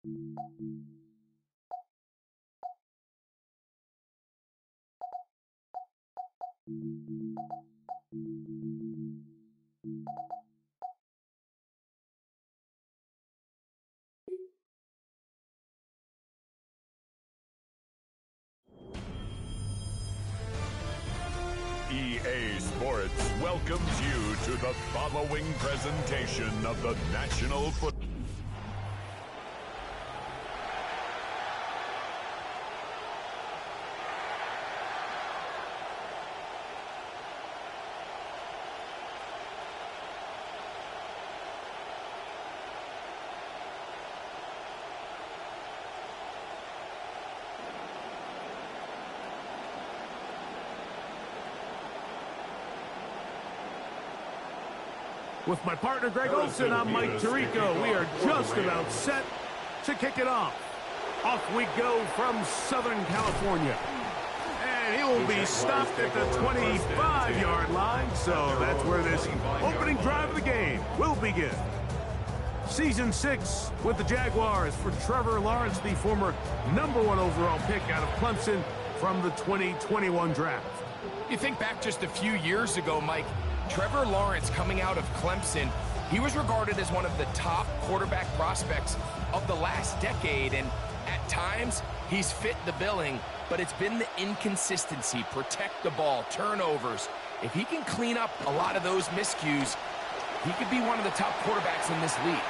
EA Sports welcomes you to the following presentation of the National Football. With my partner, Greg Olson, I'm Mike Tirico. We are just about set to kick it off. Off we go from Southern California. And he will be stopped at the 25-yard line, so that's where this opening drive of the game will begin. Season 6 with the Jaguars for Trevor Lawrence, the former #1 overall pick out of Clemson from the 2021 draft. You think back just a few years ago, Mike, Trevor Lawrence coming out of Clemson, he was regarded as one of the top quarterback prospects of the last decade, and at times he's fit the billing, but it's been the inconsistency, protect the ball, turnovers. If he can clean up a lot of those miscues, he could be one of the top quarterbacks in this league.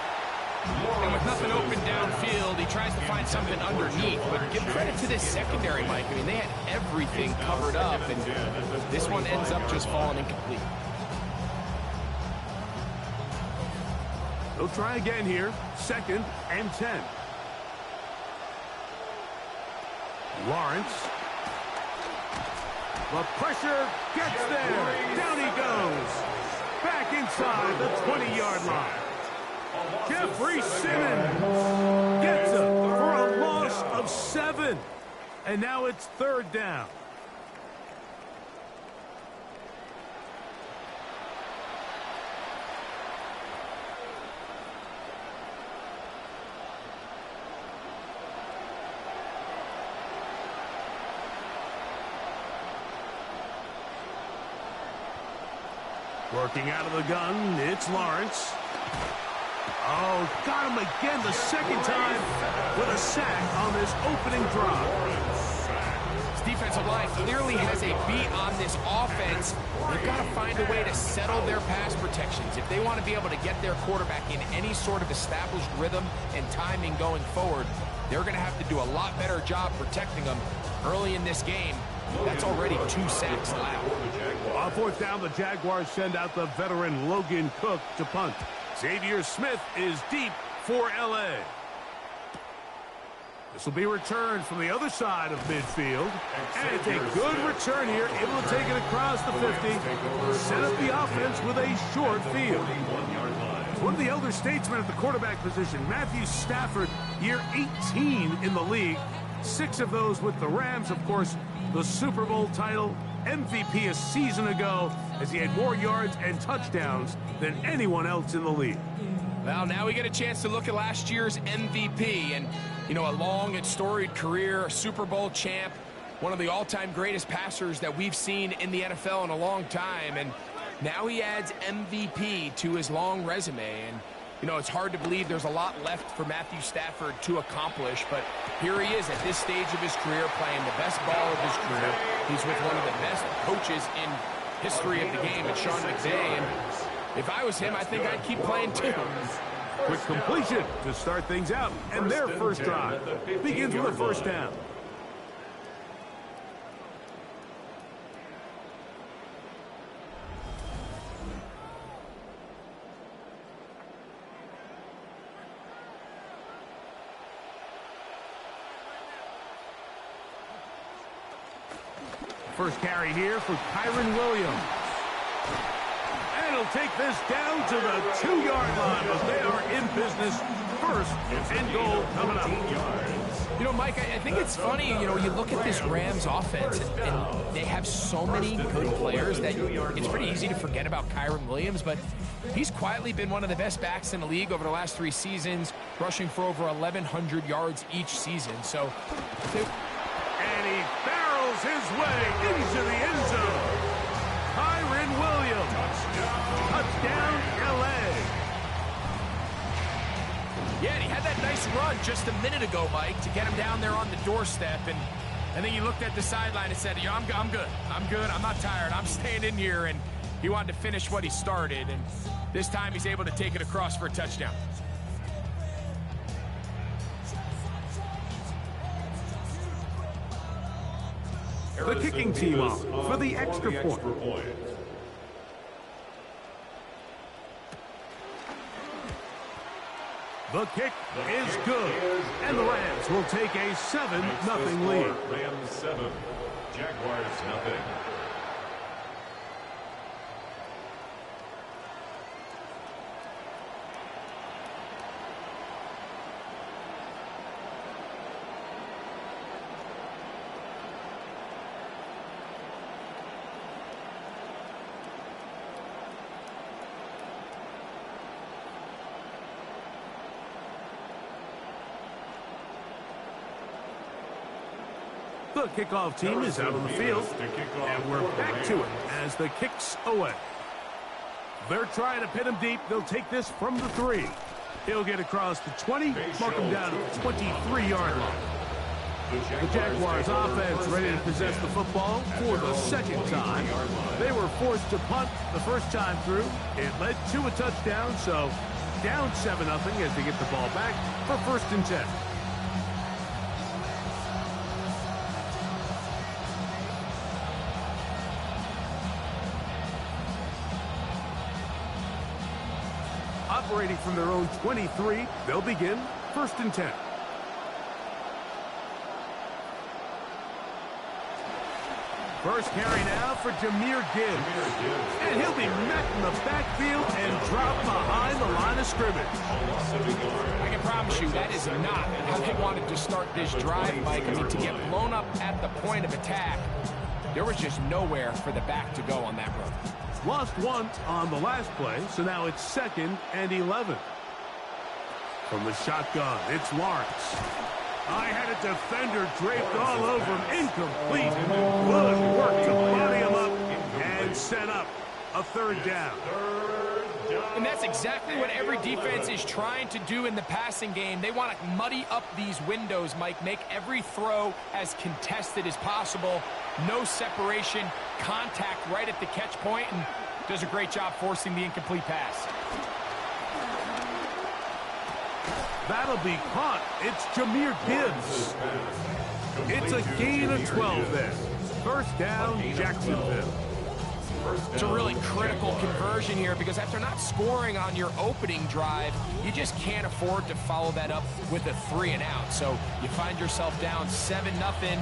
And with nothing open downfield, he tries to find something underneath. But give credit to this secondary, Mike. I mean, they had everything covered up, and this one ends up just falling incomplete. They'll try again here. 2nd and 10. Lawrence. The pressure gets there. Down he goes. Back inside the 20-yard line. Jeffrey Simmons gets it for a loss of 7. And now it's 3rd down. Working out of the gun, it's Lawrence. Oh, got him again the 2nd time with a sack on this opening drive. This defensive line clearly has a beat on this offense. They've got to find a way to settle their pass protections. If they want to be able to get their quarterback in any sort of established rhythm and timing going forward, they're going to have to do a lot better job protecting them early in this game. That's already 2 sacks allowed. On 4th down, the Jaguars send out the veteran Logan Cook to punt. Xavier Smith is deep for L.A. This will be returned from the other side of midfield. And it's a good return here, able to take it across the 50. Set up the offense with a short field. One of the elder statesmen at the quarterback position, Matthew Stafford, year 18 in the league. 6 of those with the Rams, of course, the Super Bowl title, MVP a season ago, as he had more yards and touchdowns than anyone else in the league. Well, now we get a chance to look at last year's MVP, and, you know, a long and storied career, a Super Bowl champ, one of the all-time greatest passers that we've seen in the NFL in a long time, and now he adds MVP to his long resume, and you know, it's hard to believe there's a lot left for Matthew Stafford to accomplish, but here he is at this stage of his career playing the best ball of his career. He's with one of the best coaches in history of the game, and Sean McVay, and if I was him, I think I'd keep playing too. Quick completion to start things out, and their first drive begins with a 1st down. First carry here for Kyren Williams. And he'll take this down to the 2-yard line, but they are in business. First and goal coming up. You know, Mike, I think it's funny, you know, you look at this Rams offense, and they have so many good players that it's pretty easy to forget about Kyren Williams, but he's quietly been one of the best backs in the league over the last 3 seasons, rushing for over 1,100 yards each season. So, and he barrels his way into the end zone. Kyren Williams. Touchdown, LA. Yeah, and he had that nice run just a minute ago, Mike, to get him down there on the doorstep. And then he looked at the sideline and said, I'm good. I'm not tired. I'm staying in here. And he wanted to finish what he started. And this time he's able to take it across for a touchdown. The kicking team off for the extra point. The kick is good, and the Rams will take a 7-0 lead. Rams 7, Jaguars 0. The kickoff team is out on the field, and we're back to it as the kick's away. They're trying to pin him deep. They'll take this from the 3. He'll get across the 20, mark him down at the 23-yard line. The Jaguars offense ready to possess the football for the second time. They were forced to punt the first time through. It led to a touchdown, so down 7-0 as they get the ball back for 1st and 10. Operating from their own 23, they'll begin 1st and 10. First carry now for Jahmyr Gibbs. And he'll be met in the backfield and dropped behind the line of scrimmage. I can promise you that is not how they wanted to start this drive, Mike. I mean, to get blown up at the point of attack, there was just nowhere for the back to go on that run. Lost 1 on the last play, so now it's 2nd and 11. From the shotgun, it's Lawrence. I had a defender draped all over him. Incomplete. Good work to body him up and set up a 3rd down. And that's exactly what every defense is trying to do in the passing game. They want to muddy up these windows, Mike, make every throw as contested as possible. No separation, contact right at the catch point, and does a great job forcing the incomplete pass. That'll be caught. It's Jahmyr Gibbs. It's a gain of 12 there. 1st down, Jacksonville. It's a really critical conversion here because after not scoring on your opening drive, you just can't afford to follow that up with a 3 and out. So you find yourself down 7-0.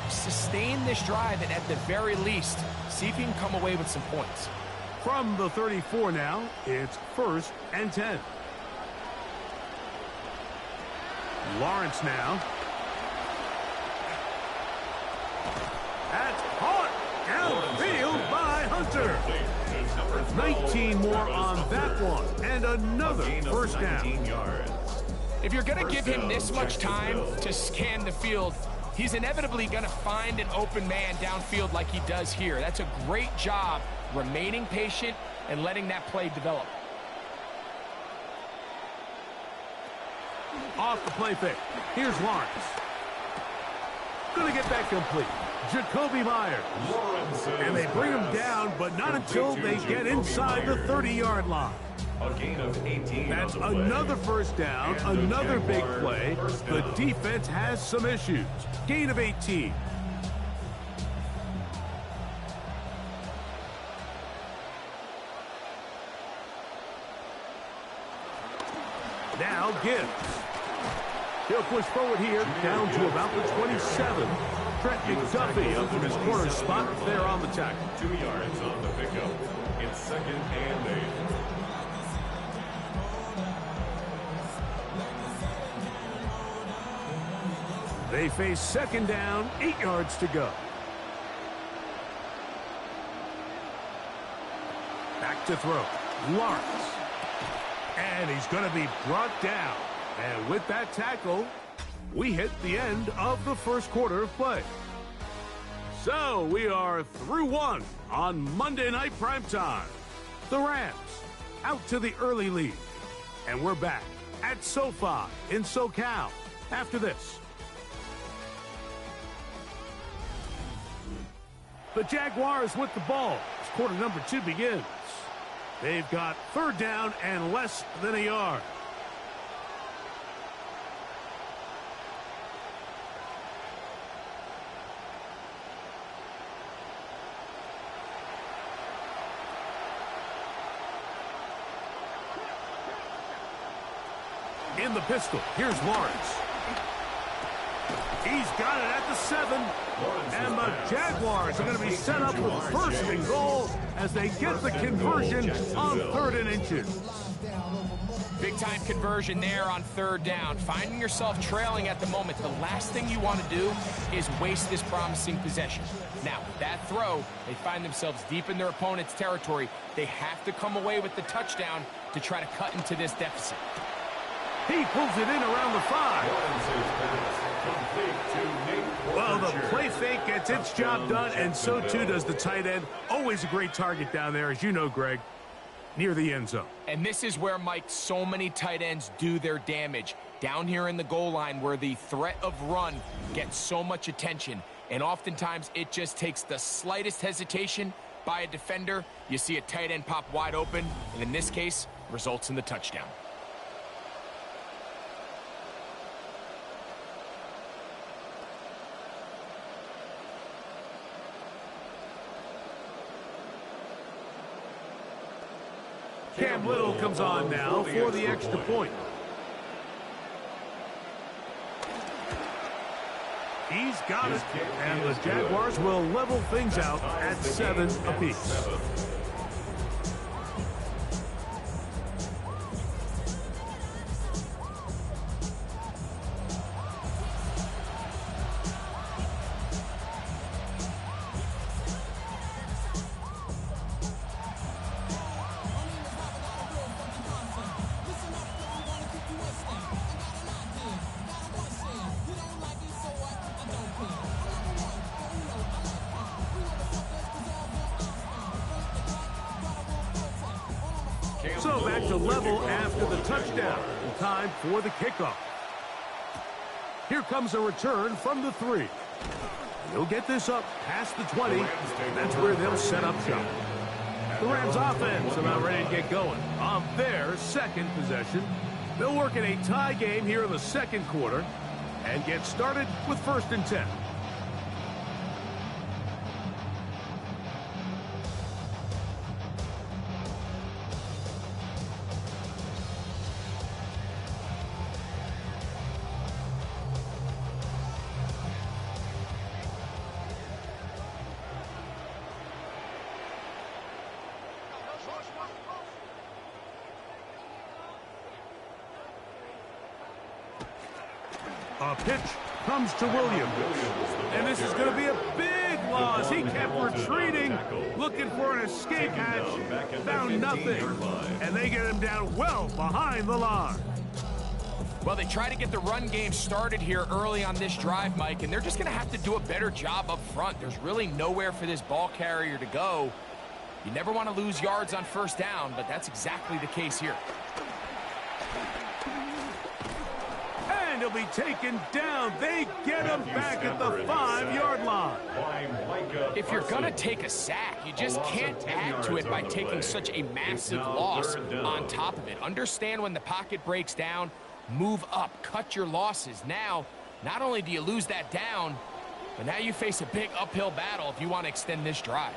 Sustain this drive and at the very least, see if you can come away with some points. From the 34 now, it's 1st and 10. Lawrence now. That's caught downfield by Hunter. 19 more on that one, and another 1st down. If you're going to give him this much time to scan the field, he's inevitably going to find an open man downfield like he does here. That's a great job remaining patient and letting that play develop. Off the play fake. Here's Lawrence. Going to get that complete. Jakobi Meyers. And they bring him down, but not until they get inside the 30-yard line. A gain of 18. That's another 1st down, another big play. The defense has some issues. Gain of 18. Now Gibbs. He'll push forward here, down to about the 27. Trent McDuffie up in his corner spot there on the tackle. 2 yards on the pickup. 2nd and 8. They face second down, 8 yards to go. Back to throw. Lawrence. And he's going to be brought down. And with that tackle, we hit the end of the first quarter of play. So we are through one on Monday Night Primetime. The Rams out to the early lead. And we're back at SoFi in SoCal after this. The Jaguars with the ball as quarter number 2 begins. They've got third down and less than a yard. In the pistol, here's Lawrence. He's got it at the 7. And the Jaguars are going to be set up with first and goal as they get the conversion on 3rd and inches. Big-time conversion there on 3rd down. Finding yourself trailing at the moment, the last thing you want to do is waste this promising possession. Now, with that throw, they find themselves deep in their opponent's territory. They have to come away with the touchdown to try to cut into this deficit. He pulls it in around the 5. Well, the play fake gets its job done, and so too does the tight end. Always a great target down there, as you know, Greg, near the end zone. And this is where, Mike, so many tight ends do their damage. Down here in the goal line where the threat of run gets so much attention. And oftentimes it just takes the slightest hesitation by a defender. You see a tight end pop wide open, and in this case, results in the touchdown. Cam Little comes on now for the extra point. He's got it, and the Jaguars will level things out at 7 apiece. So back to level after the touchdown. Time for the kickoff. Here comes a return from the 3. He'll get this up past the 20. That's where they'll set up shop. The Rams offense about ready to get going on their second possession. They'll work in a tie game here in the second quarter and get started with 1st and 10. A pitch comes to Williams. And this is going to be a big loss. He kept retreating, looking for an escape hatch. Found nothing. And they get him down well behind the line. Well, they try to get the run game started here early on this drive, Mike, and they're just going to have to do a better job up front. There's really nowhere for this ball carrier to go. You never want to lose yards on 1st down, but that's exactly the case here. And he'll be taken down. They get him back at the 5-yard line. If you're going to take a sack, you just can't add to it by taking such a massive loss on top of it. Understand when the pocket breaks down, move up, cut your losses. Now, not only do you lose that down, but now you face a big uphill battle if you want to extend this drive.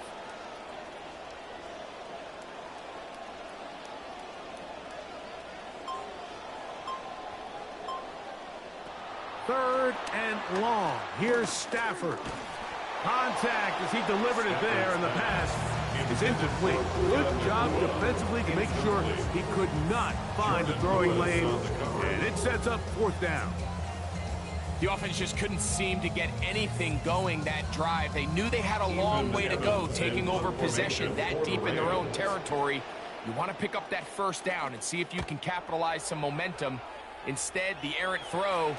Third and long. Here's Stafford. Contact as he delivered it there, and the pass is incomplete. Good job defensively to make sure he could not find the throwing lane, and it sets up 4th down. The offense just couldn't seem to get anything going that drive. They knew they had a long way to go, taking over possession that deep in their own territory. You want to pick up that first down and see if you can capitalize some momentum. Instead, the errant throw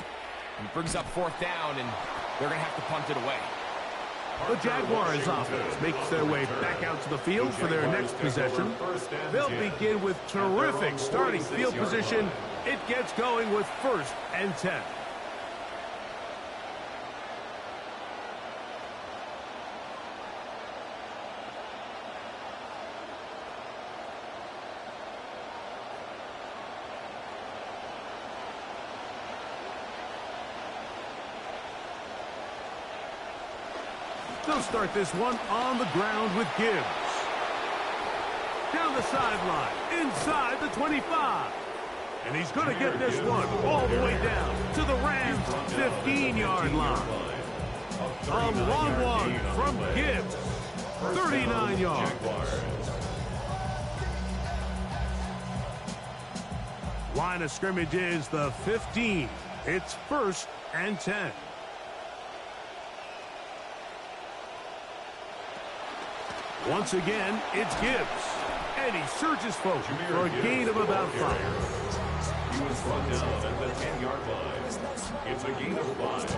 brings up fourth down, and they're going to have to punt it away. The Jaguars offense makes their way back out to the field for their next possession. They'll begin with terrific starting field position. It gets going with 1st and 10. They'll start this one on the ground with Gibbs. Down the sideline, inside the 25. And he's going to get this one all the way down to the Rams' 15-yard line. A long one from Gibbs, 39 yards. Line of scrimmage is the 15. It's 1st and 10. Once again, it's Gibbs. And he surges forward for a gain of about 5. He was brought down at the 10-yard line. It's a gain of 5.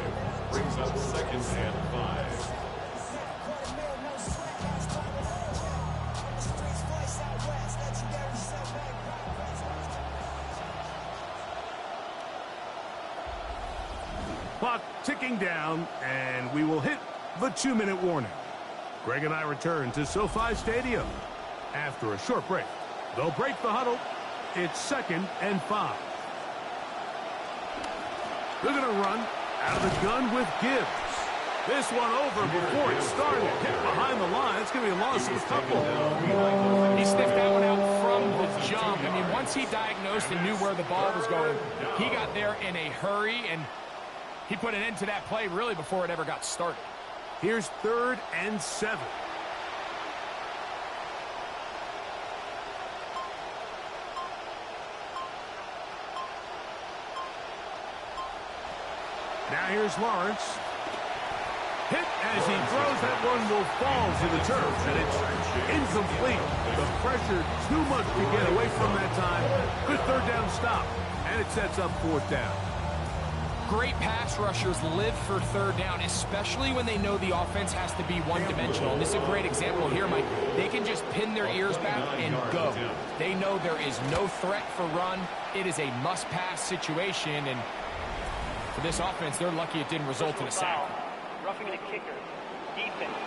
Brings up 2nd and 5. Clock ticking down, and we will hit the 2-minute warning. Greg and I return to SoFi Stadium. After a short break, they'll break the huddle. It's 2nd and 5. They're going to run out of the gun with Gibbs. This one over before it started. Hit behind the line. It's going to be a loss of a couple. He sniffed that one out from the jump. I mean, once he diagnosed and knew where the ball was going, he got there in a hurry, and he put an end to that play really before it ever got started. Here's 3rd and 7. Now here's Lawrence. Hit as he throws. That one will fall to the turf, and it's incomplete. The pressure too much to get away from that time. Good 3rd down stop, and it sets up 4th down. Great pass rushers live for 3rd down, especially when they know the offense has to be one-dimensional. And this is a great example here, Mike. They can just pin their ears back and go. They know there is no threat for run. It is a must-pass situation, and for this offense, they're lucky it didn't result in a sack. Roughing the kicker. Defense.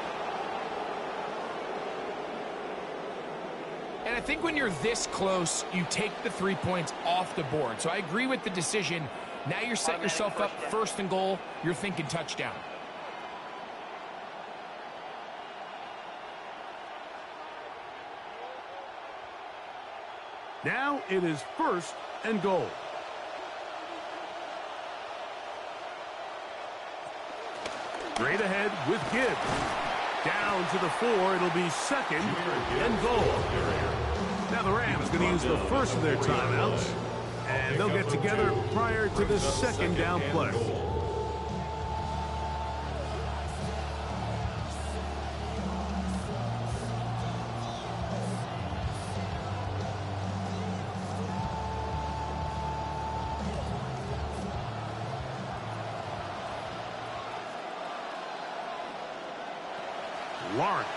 And I think when you're this close, you take the 3 points off the board. So I agree with the decision. Now you're setting yourself up 1st and goal. You're thinking touchdown. Now it is 1st and goal. Straight ahead with Gibbs. Down to the 4. It'll be 2nd and goal. Now the Rams going to use the first of their timeouts. And they'll get together prior to the 2nd down play. Lawrence.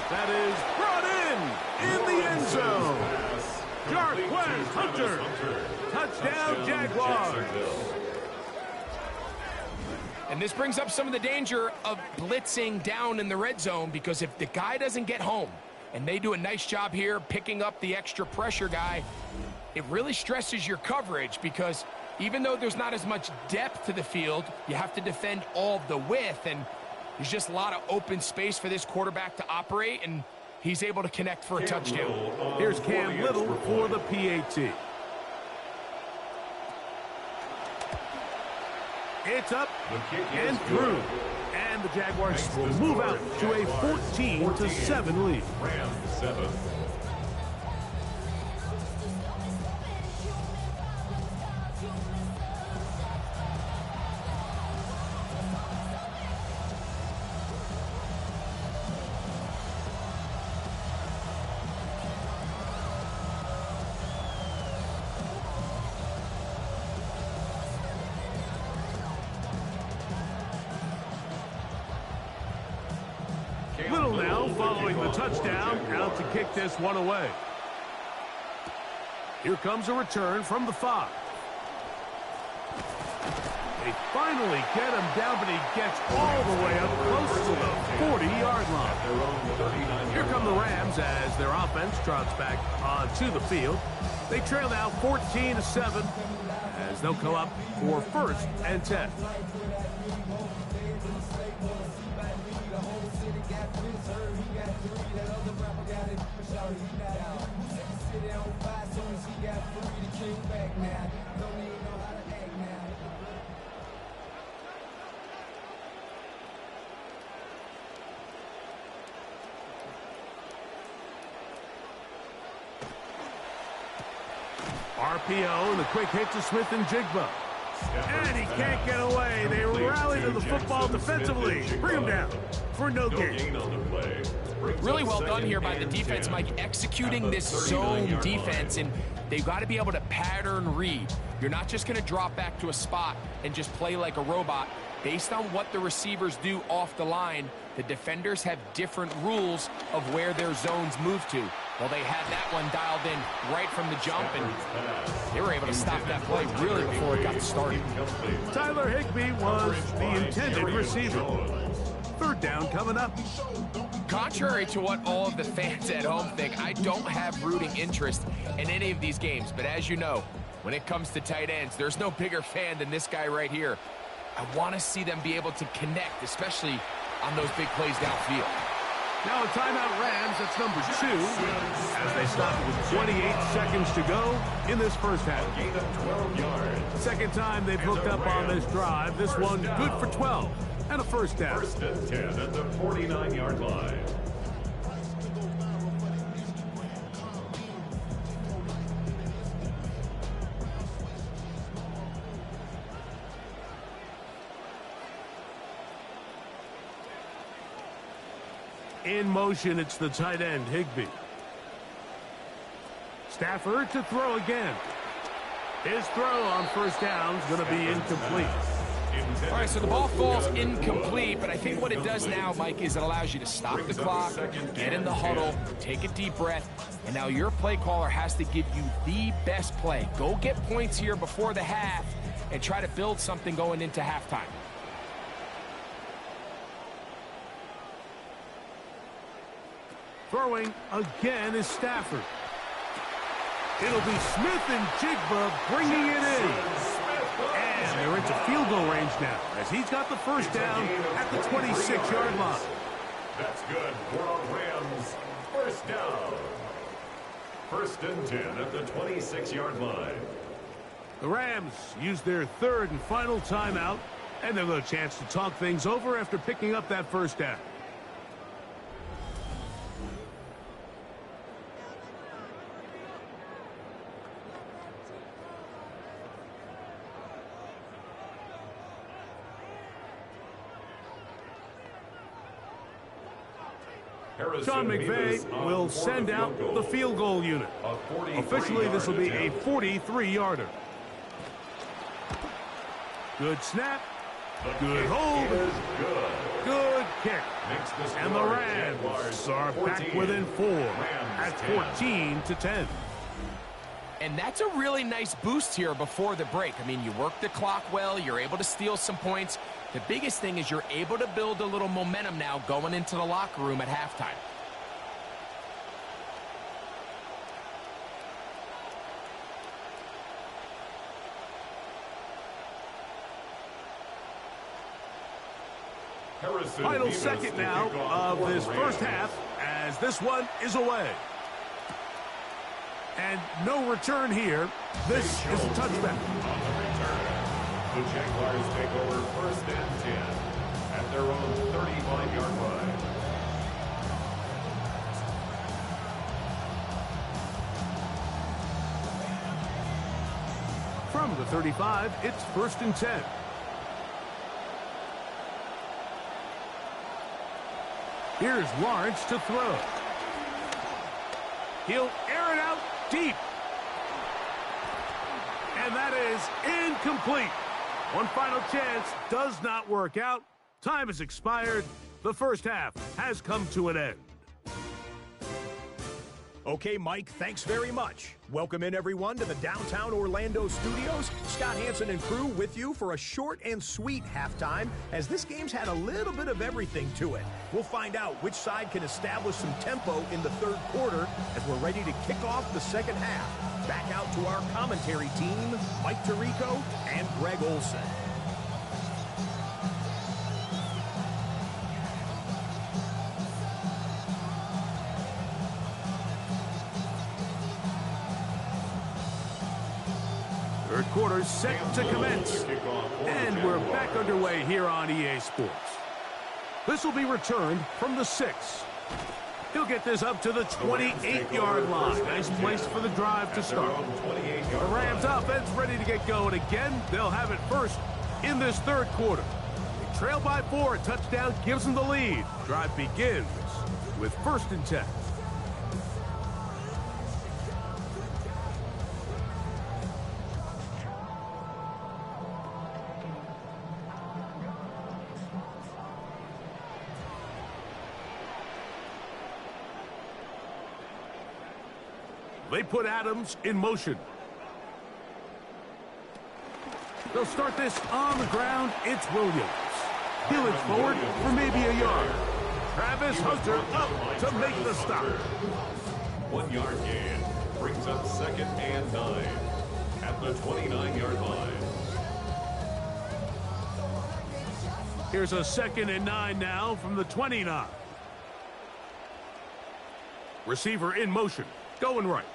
That is brought in the end zone. Jarquez Hunter. Touchdown, Jaguars. And this brings up some of the danger of blitzing down in the red zone, because if the guy doesn't get home, and they do a nice job here picking up the extra pressure guy, it really stresses your coverage, because even though there's not as much depth to the field, you have to defend all of the width, and there's just a lot of open space for this quarterback to operate, and he's able to connect for a touchdown. Here's Cam Little for the PAT. It's up and through. And the Jaguars will move out to a 14-7 lead. Rams 7. following the touchdown, out to kick this one away. Here comes a return from the 5. They finally get him down, but he gets all the way up close to the 40-yard line. Here come the Rams as their offense trots back onto the field. They trail now 14-7 as they'll come up for 1st and 10. RPO and the quick hit to Smith and Jigba. And he can't get away. They rally to the football defensively. Bring him down for no gain. Really well done here by the defense, Mike, executing this zone defense, and they've got to be able to pattern read. You're not just going to drop back to a spot and just play like a robot. Based on what the receivers do off the line, the defenders have different rules of where their zones move to. Well, they had that one dialed in right from the jump, and they were able to stop that play really before it got started. Tyler Higbee was the intended receiver. 3rd down coming up. Contrary to what all of the fans at home think, I don't have rooting interest in any of these games. But as you know, when it comes to tight ends, there's no bigger fan than this guy right here. I want to see them be able to connect, especially on those big plays downfield. Now a timeout Rams, that's number 2, as they stop with 28 seconds to go in this first half. Gain of 12 yards. Second time they've hooked up on this drive. This one good for 12 and a 1st down. 1st and 10 at the 49-yard line. In motion, it's the tight end, Higbee. Stafford to throw again. His throw on 1st down is going to be incomplete. All right, so the ball falls incomplete, but I think what it does now, Mike, is it allows you to stop the clock, get in the huddle, take a deep breath, and now your play caller has to give you the best play. Go get points here before the half and try to build something going into halftime. Throwing again is Stafford. It'll be Smith and Jigba bringing it in. And they're into field goal range now as he's got the 1st down at the 26-yard line. That's good for the Rams. 1st down. 1st and 10 at the 26-yard line. The Rams use their 3rd and final timeout, and they'll have a chance to talk things over after picking up that 1st down. Sean McVay will send out the field goal unit. Officially, this will be a 43-yarder. Good snap. Good hold. Good kick. And the Rams are back within 4 at 14-10. And that's a really nice boost here before the break. I mean, you work the clock well. You're able to steal some points. The biggest thing is you're able to build a little momentum now going into the locker room at halftime. Final second now of this first half as this one is away. And no return here. This is a touchback. On the return, the Jaguars take over 1st and 10 at their own 35-yard line. From the 35, it's 1st and 10. Here's Lawrence to throw. He'll air it out deep. And that is incomplete. One final chance does not work out. Time has expired. The first half has come to an end. Okay, Mike, thanks very much. Welcome in, everyone, to the downtown Orlando studios. Scott Hansen and crew with you for a short and sweet halftime, as this game's had a little bit of everything to it. We'll find out which side can establish some tempo in the third quarter as we're ready to kick off the second half. Back out to our commentary team, Mike Tirico and Greg Olson. Third quarter set to commence. And we're back underway here on EA Sports. This will be returned from the 6. He'll get this up to the 28-yard line. Nice place for the drive to start. The Rams offense ready to get going again. They'll have it first in this third quarter. They trail by 4. A touchdown gives them the lead. Drive begins with 1st and 10. They put Adams in motion. They'll start this on the ground. It's Williams. He'll inch forward for maybe a yard. Travis Hunter up to make the stop. 1-yard gain brings up 2nd and 9 at the 29-yard line. Here's a 2nd and 9 now from the 29. Receiver in motion, going right.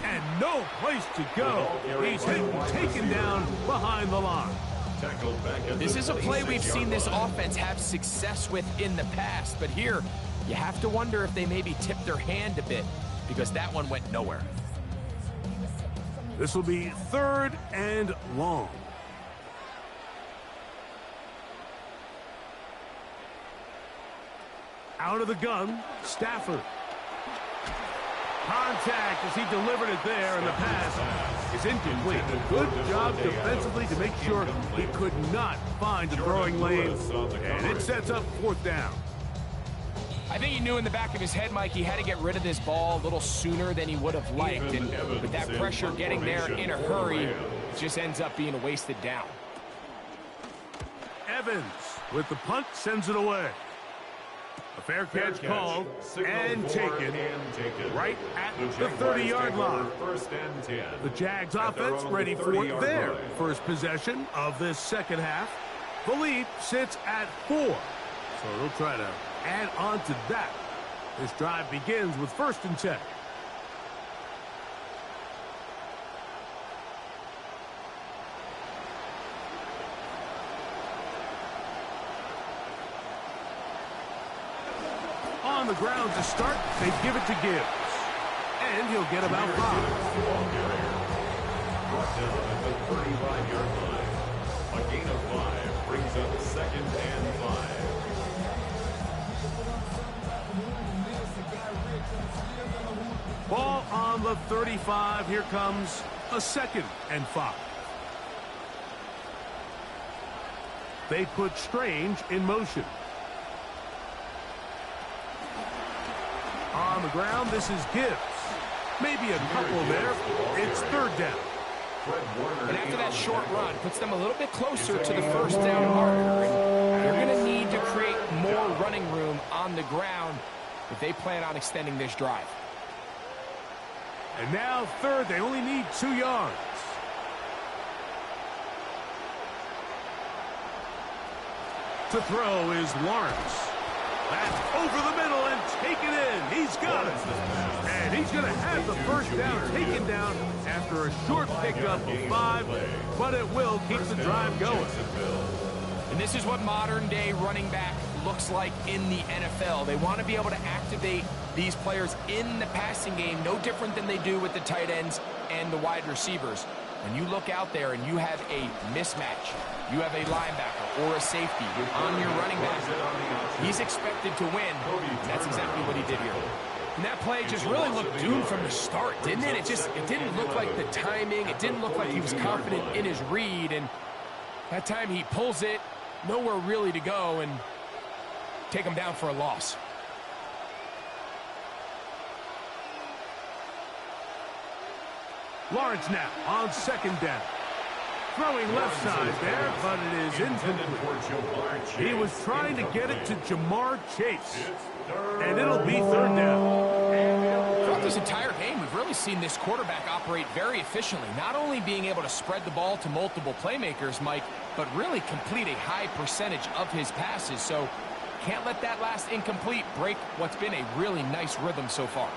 And no place to go. He's hit and taken down behind the line. This is a play we've seen this offense have success with in the past, but here you have to wonder if they maybe tipped their hand a bit, because that one went nowhere. This will be 3rd and long. Out of the gun, Stafford. Contact as he delivered it there, and the pass is incomplete. Good job defensively to make sure he could not find the throwing lane, and it sets up 4th down. I think he knew in the back of his head, Mike, he had to get rid of this ball a little sooner than he would have liked, and with that pressure getting there in a hurry, it just ends up being a wasted down. Evans with the punt sends it away. A fair catch called and taken right at the 30-yard line. The Jags offense ready for their first possession of this second half. The lead sits at 4, so they'll try to add on to that. This drive begins with 1st and 10. On the ground to start, they give it to Gibbs. And he'll get about 5. Brought down at the 35-yard line. A gain of 5 brings up 2nd and 5. Ball on the 35. Here comes a 2nd and 5. They put Strange in motion. On the ground, this is Gibbs. Maybe a couple there. It's 3rd down. And after that short run, puts them a little bit closer to the 1st down marker. And they're going to need to create more running room on the ground if they plan on extending this drive. And now 3rd, they only need 2 yards. To throw is Lawrence. That's over the middle and taken in. He's got it. And he's going to have the 1st down taken down after a short pickup of 5, but it will keep the drive going. And this is what modern-day running back looks like in the NFL. They want to be able to activate these players in the passing game, no different than they do with the tight ends and the wide receivers. When you look out there and you have a mismatch, you have a linebacker or a safety on your running back, he's expected to win. That's exactly what he did here. And that play just really looked doomed from the start, didn't it? It didn't look like the timing. It didn't look like he was confident in his read. And that time he pulls it, nowhere really to go, and take him down for a loss. Lawrence now on second down. Throwing left side there, but it is incomplete. He was trying to get it to Jamar Chase. And it'll be third down. Throughout this entire game, we've really seen this quarterback operate very efficiently. Not only being able to spread the ball to multiple playmakers, Mike, but really complete a high percentage of his passes. So can't let that last incomplete break what's been a really nice rhythm so far.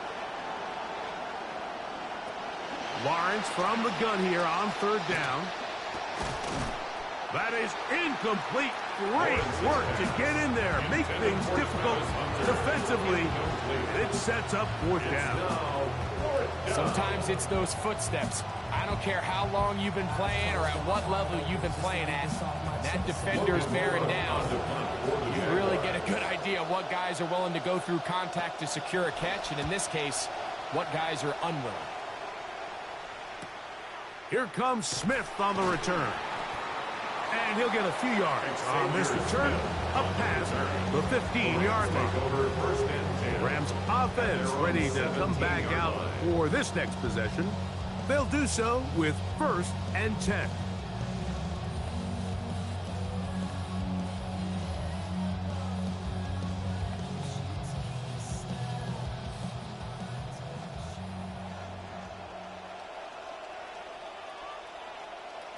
Lawrence from the gun here on third down. That is incomplete. Great work to get in there, make things difficult defensively, and it sets up fourth down. Sometimes it's those footsteps. I don't care how long you've been playing or at what level you've been playing at. That defender's bearing down. You really get a good idea of what guys are willing to go through contact to secure a catch, and in this case, what guys are unwilling. Here comes Smith on the return. And he'll get a few yards on this return. Up past the 15-yard line. Rams offense ready to come back out for this next possession. They'll do so with 1st and 10.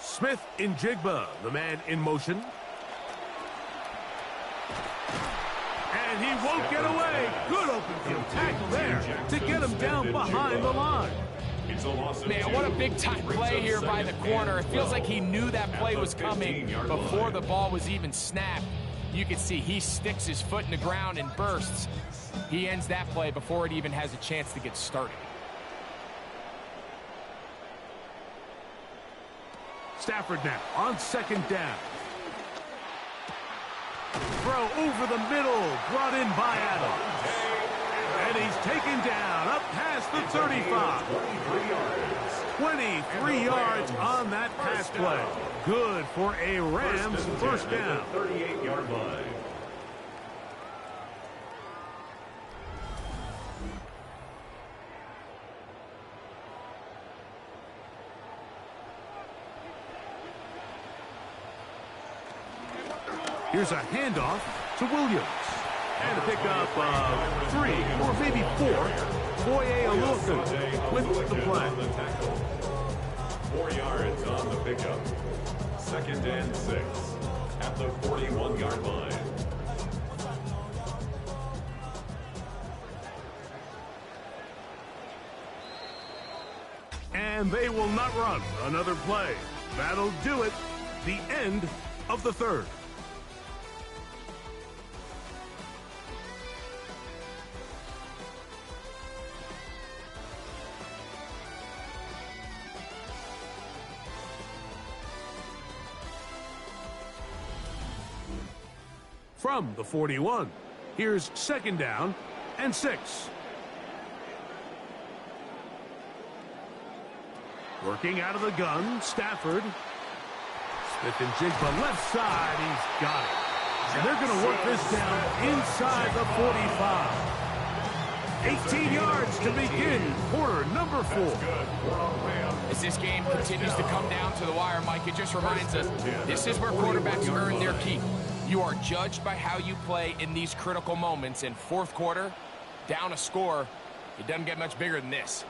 Smith in Jigba, the man in motion. And he won't get away. Good open field tackle there to get him down behind the line. Man, what a big-time play here by the corner. It feels like he knew that play was coming before the ball was even snapped. You can see he sticks his foot in the ground and bursts. He ends that play before it even has a chance to get started. Stafford now on second down. Throw over the middle, brought in by Adams. And he's taken down up past the 35. 23 yards on that pass play. Good for a Rams first down. 38-yard line. Here's a handoff to Williams. And a pickup of 3 or maybe 4. Boye Oluokun with the play. 4 yards on the pickup. 2nd and 6 at the 41-yard line. And they will not run another play. That'll do it. The end of the third. From the 41, here's 2nd down and 6. Working out of the gun, Stafford. Smith and Jigba left side, he's got it. And they're going to work this down inside the 45. 18 yards to begin quarter number 4. As this game continues to come down to the wire, Mike, it just reminds us, this is where quarterbacks earn their keep. You are judged by how you play in these critical moments. In fourth quarter, down a score, it doesn't get much bigger than this.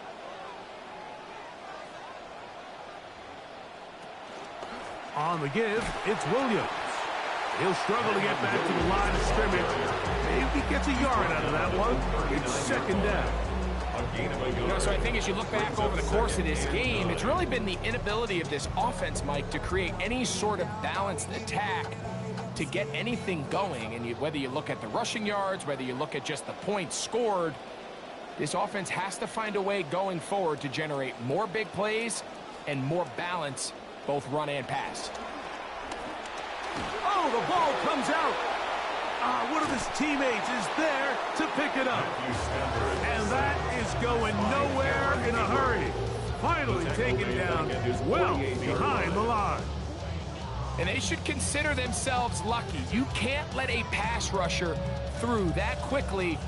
On the give, it's Williams. He'll struggle to get back to the line of scrimmage. Maybe he gets a yard out of that one. It's 2nd down. So I think as you look back over the course of this game, it's really been the inability of this offense, Mike, to create any sort of balanced attack to get anything going. And whether you look at the rushing yards, whether you look at just the points scored, this offense has to find a way going forward to generate more big plays and more balance, both run and pass. Oh, the ball comes out. One of his teammates is there to pick it up. And that is going nowhere in a hurry. Finally taken down well behind the line. And they should consider themselves lucky. You can't let a pass rusher through that quickly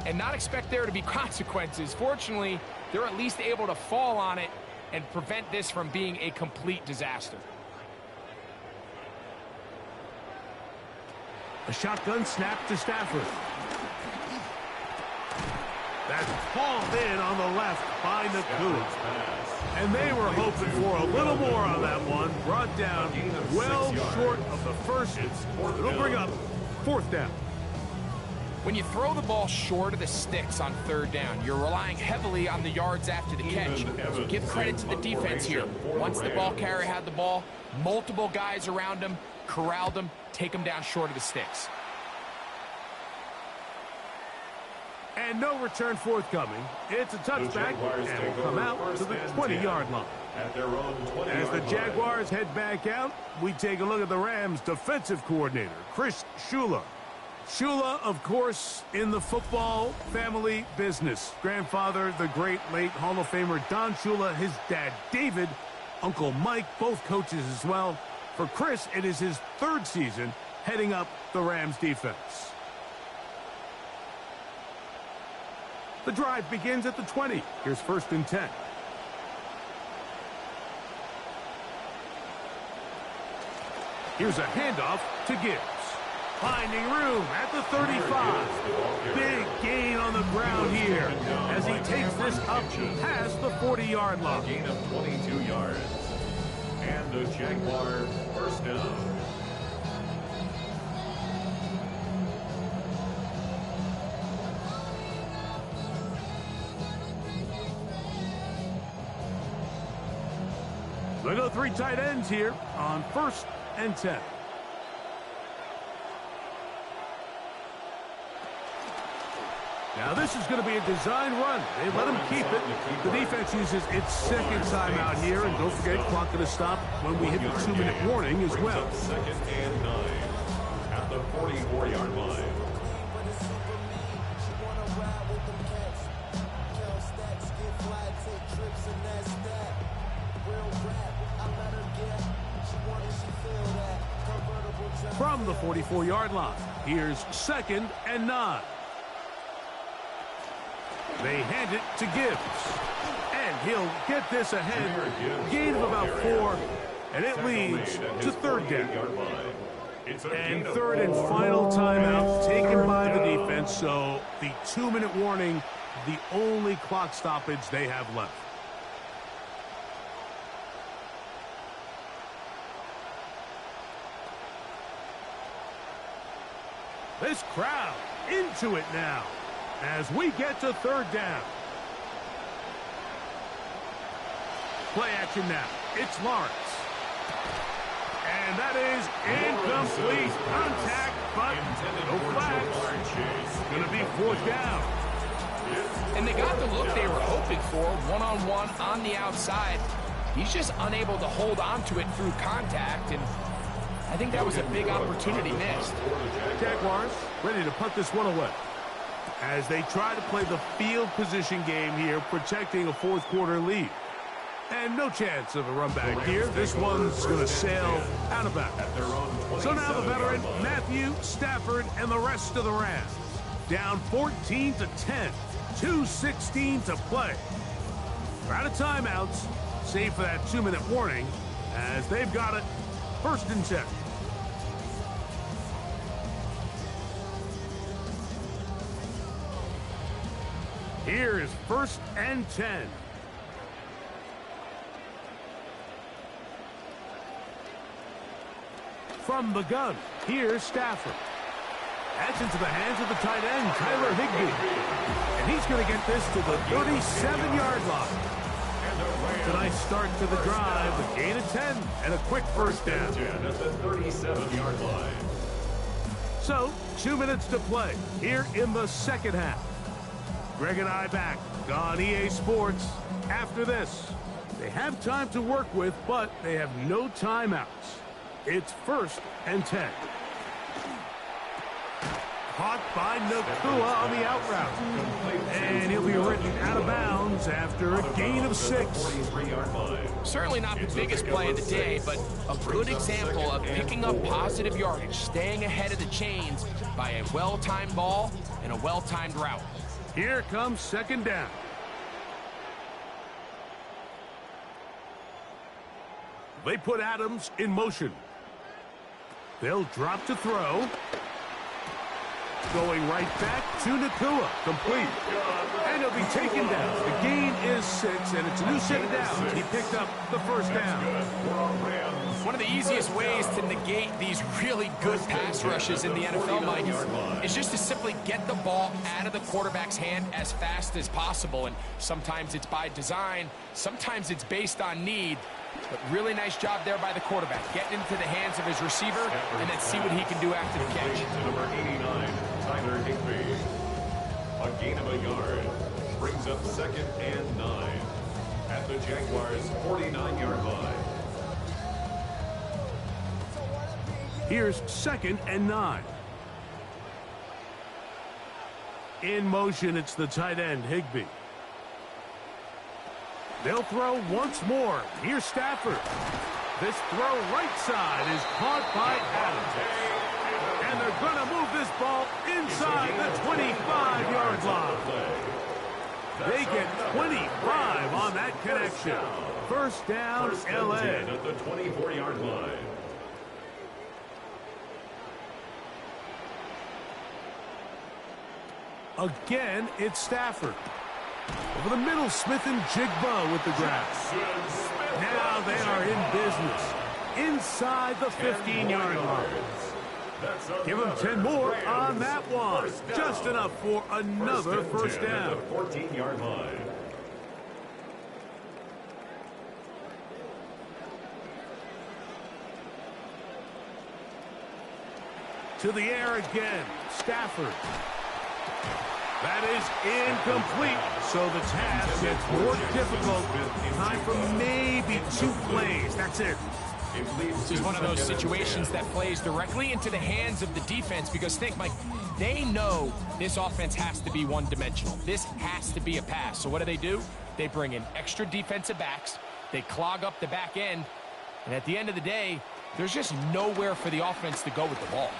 and not expect there to be consequences. Fortunately, they're at least able to fall on it and prevent this from being a complete disaster. A shotgun snap to Stafford. That's hauled in on the left by Nacua. And they were hoping for a little more on that one. Brought down well short of the first. It'll bring up 4th down. When you throw the ball short of the sticks on 3rd down, you're relying heavily on the yards after the catch. So give credit to the defense here. Once the ball carrier had the ball, multiple guys around him, corralled him, take him down short of the sticks. And no return forthcoming. It's a touchback, and will come out to the 20-yard line. As the Jaguars head back out, we take a look at the Rams' defensive coordinator, Chris Shula. Shula, of course, in the football family business. Grandfather, the great late Hall of Famer Don Shula, his dad David, Uncle Mike, both coaches as well. For Chris, it is his 3rd season heading up the Rams defense. The drive begins at the 20. Here's 1st and 10. Here's a handoff to Gibbs. Finding room at the 35. Big gain on the ground here as he takes this up past the 40-yard line. Gain of 22 yards. And the Jaguar 1st down. They go 3 tight ends here on 1st and 10. Now this is going to be a design run. They let him keep it. The defense uses its 2nd timeout here, and don't forget, clock going to stop when we hit the 2-minute warning as well. 2nd and 9 at the 44-yard line. From the 44-yard line, here's 2nd and 9. They hand it to Gibbs. And he'll get this ahead. Gain of about 4, and it leads to 3rd down. And 3rd and final timeout taken by the defense, so the 2-minute warning, the only clock stoppage they have left. This crowd into it now as we get to 3rd down. Play action now. It's Lawrence. And that is incomplete. Contact, but no flags. Going to be 4th down. And they got the look they were hoping for, one-on-one on the outside. He's just unable to hold on to it through contact, and I think that was a big opportunity missed. Jaguars ready to put this one away as they try to play the field position game here, protecting a 4th quarter lead. And no chance of a run back here. This one's going to sail out of bounds. So now the veteran, Matthew Stafford, and the rest of the Rams. Down 14-10, 2:16 to play. We're out of timeouts, save for that 2-minute warning, as they've got it 1st and 10. Here is 1st and 10. From the gun, here's Stafford. That's into the hands of the tight end, Tyler Higbee. And he's going to get this to the 37-yard line. A nice start to the drive, a gain of 10, and a quick 1st down. At the 37-yard line. So, 2 minutes to play here in the 2nd half. Greg and I back on EA Sports after this. They have time to work with, but they have no timeouts. It's 1st and 10. Caught by Nacua on the out route. And he'll be written out of bounds after a gain of 6. Certainly not the biggest play of the day, but a good example of picking up positive yardage, staying ahead of the chains by a well-timed ball and a well-timed route. Here comes 2nd down. They put Adams in motion. They'll drop to throw. Going right back to Nacua. Complete. And he'll be taken down. The gain is 6, and it's a new set of downs. He picked up the first down. One of the easiest ways to negate these really good pass rushes in the NFL, Mike, is just to simply get the ball out of the quarterback's hand as fast as possible. And sometimes it's by design. Sometimes it's based on need. But really nice job there by the quarterback. Getting into the hands of his receiver and then see what he can do after the catch. To number 89, Tyler Higbee. A gain of a yard. Brings up 2nd and 9. At the Jaguars' 49-yard line. Here's 2nd and 9. In motion, it's the tight end, Higbee. They'll throw once more. Here's Stafford. This throw right side is caught by Adams. And they're going to move this ball inside the 25-yard line. They get 25 on that connection. First down, L.A. At the 24-yard line. Again, it's Stafford. Over the middle, Smith and Jigba with the grab. Now they are in business. Inside the 15-yard line. Give them 10 more on that one. Just enough for another first down. At the 14-yard line. To the air again. Stafford. That is incomplete. So the task gets more difficult. Time for maybe 2 plays. That's it. This is one of those situations that plays directly into the hands of the defense because think, Mike, they know this offense has to be one-dimensional. This has to be a pass. So what do? They bring in extra defensive backs. They clog up the back end. And at the end of the day, there's just nowhere for the offense to go with the ball.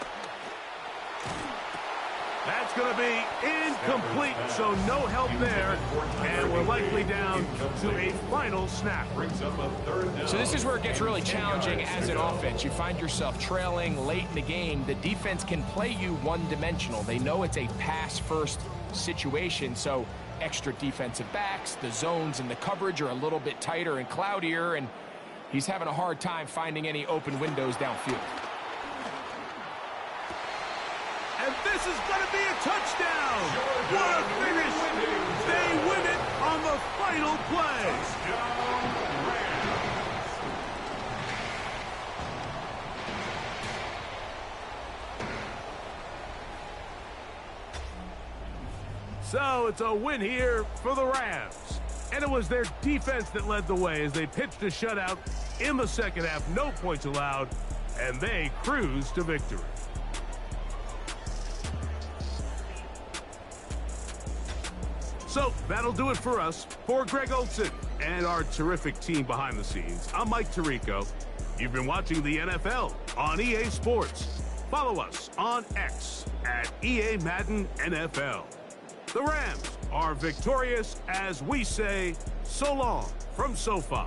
That's going to be incomplete, so no help there. And we're likely down to a final snap. So this is where it gets really challenging as an offense. You find yourself trailing late in the game. The defense can play you one-dimensional. They know it's a pass-first situation, so extra defensive backs, the zones and the coverage are a little bit tighter and cloudier, and he's having a hard time finding any open windows downfield. And this is going to be a touchdown. What a finish. They win it on the final play. So it's a win here for the Rams. And it was their defense that led the way as they pitched a shutout in the second half. No points allowed, and they cruised to victory. So that'll do it for us. For Greg Olsen and our terrific team behind the scenes, I'm Mike Tirico. You've been watching the NFL on EA Sports. Follow us on X at EA Madden NFL. The Rams are victorious as we say so long from SoFi.